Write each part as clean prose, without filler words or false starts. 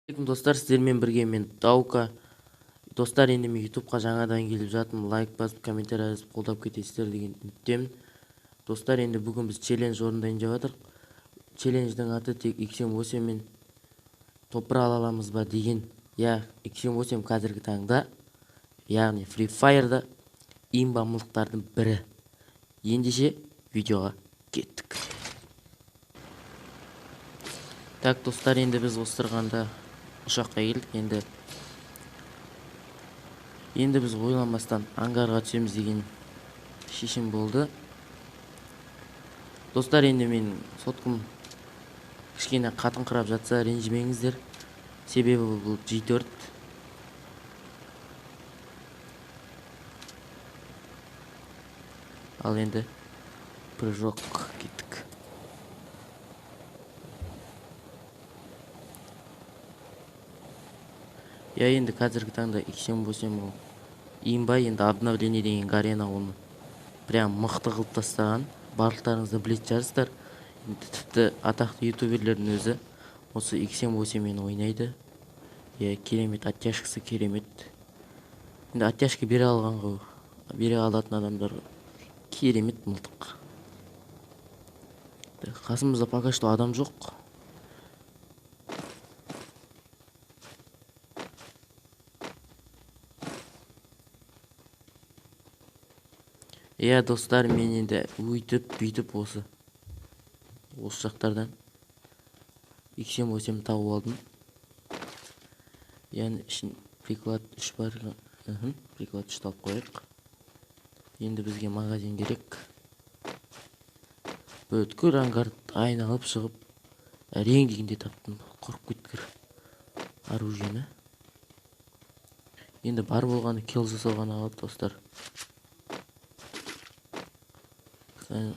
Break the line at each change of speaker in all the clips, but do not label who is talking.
Алейкум достар, сіздермен бірге мен Даука. Достар, енді мен ютубқа жаңадан келіп жатырмын. Лайк басып, комментарий жазып, қолдап кетесіздер деген үміттемін. Достар, енді бүгін біз челлендж орындайын деп жатырмық. Челлендждің аты тек XM8 мен топыра ала аламыз ба деген. XM8 қазіргі таңда, яғни Free Fire'да имба мылтықтардың бірі. Ендеше видеоға кеттік. Так, достар, енді біз остырғанда ұшаққа келдік. Енді біз ойланбастан ангарға түсеміз деген шешім болды. Достар, енді мен соткым кішкене қатыңқырап жатса ренжімеңіздер. Себебі бұл G4. Ал енді прыжок кеттік. Енді қазіргі таңда XM8 ол имба, енді обновление деген Гарена оны прям мықты қылып тастаған. Барлықтарыңызды білетін шығарсыздар. Тіпті атақты ютуберлердің өзі осы XM8 мен ойнайды. Керемет, оттяжкасы керемет. Енді оттяжка бере алатын адамдар керемет мылтық. Қасымызда пока что адам жоқ. Достар, мен енді бүйтіп осы жақтардан XM8 тауып алдым. Яғни ішін приклад 3 бар. Приклад 3 алып қойық. Енді бізге магазин керек. Бүткіл ангарды айналып шығып әрең дегенде таптым. Құрып кеткір оружиені. Енді бар болғаны килл жасауға қалды, достар.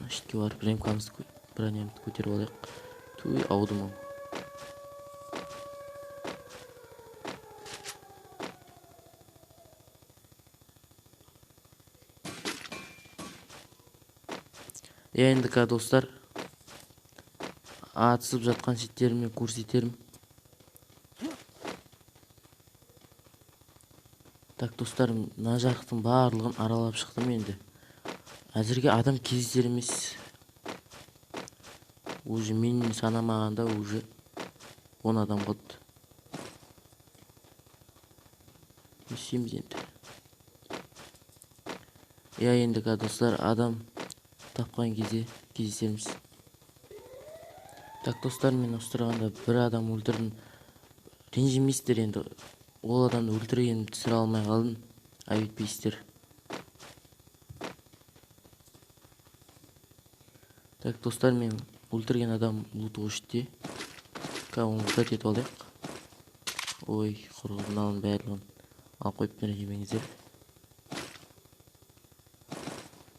Шетке барып бронямды көтеріп алайық. Туй, аудым ол. Енді достар, атысып жатқан шеттеріме көрсетерім. Так, достар, мына жақтың барлығын аралап шықтым енді. Әзірге адам кездесер емес. Уже мен санамағанда уже 10 адам қалды. Есеміз енді. Енді достар, адам тапқан кезде кездесерміз. Так, достар, мен остырғанда бір адам өлтірдім. Ренжімейсіздер, енді ол адамды өлтіргенімді түсіре алмай қалдым. Айыппейсіздер. Так, достар, мен өлтірген адам лут өшті. Оны лутат етіп алайық. Ой, құрғырын алын бәрлігін алып қойып ренжімеңіздер.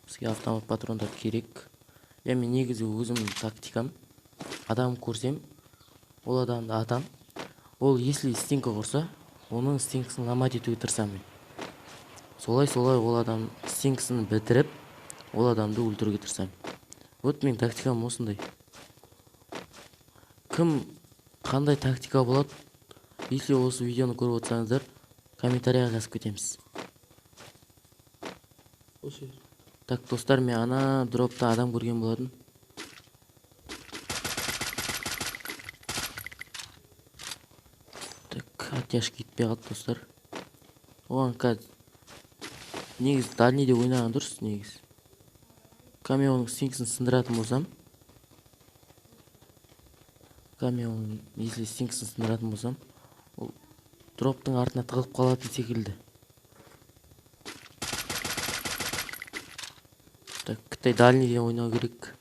Бізге автомат патрондар керек. Мен негізі өзімнің тактикам. Адам көрсем, ол адамды атам. Ол если стенка құрса, оның стенкасын ломать етуге тырысамын. Солай ол адам стенкасын бітіріп, ол адамды өлтіруге тырысамын. Вот мен тактикам осындай. Кім қандай тактика болады? Если осы видеоны көріп отырсаңыздар, комментарийға жазып кетеміз. Так, достар, мен ана дропта адам көрген болатын. Так, оттяжка кетпей қалды, достар. Оған қазір негіз дальныйде ойнаған дұрыс, негіз. Камеоның стенкасын сындыратын болсам, ол дроптың артына тығылып қалатын секілді. Так, кітай дальныйде ойнау керек.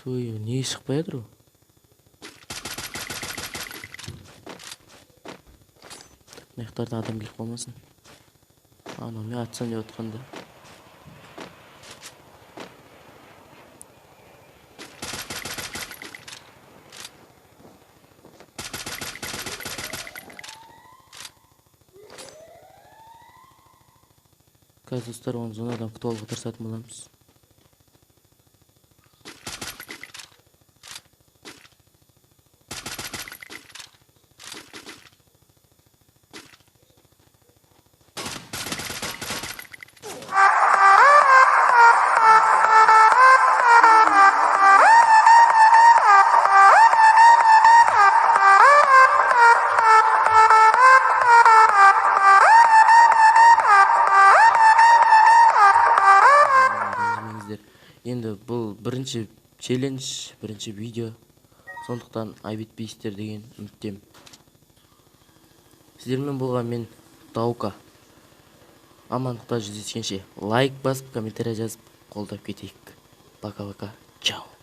Той, не шықпай жатыр? Маяқтардан адам келіп қалмасын. Мен атсам деп отқанда. Қазір, достар, оны зонадан күтіп алуға тырысатын боламыз. Енді бұл бірінші челлендж, бірінші видео. Сондықтан айып етпейсіздер деген үміттемін. Сіздермен болған мен Даука. Амандықта жүздескенше лайк басып, комментарий жазып қолдап кетейік. Пока-пока. Чао.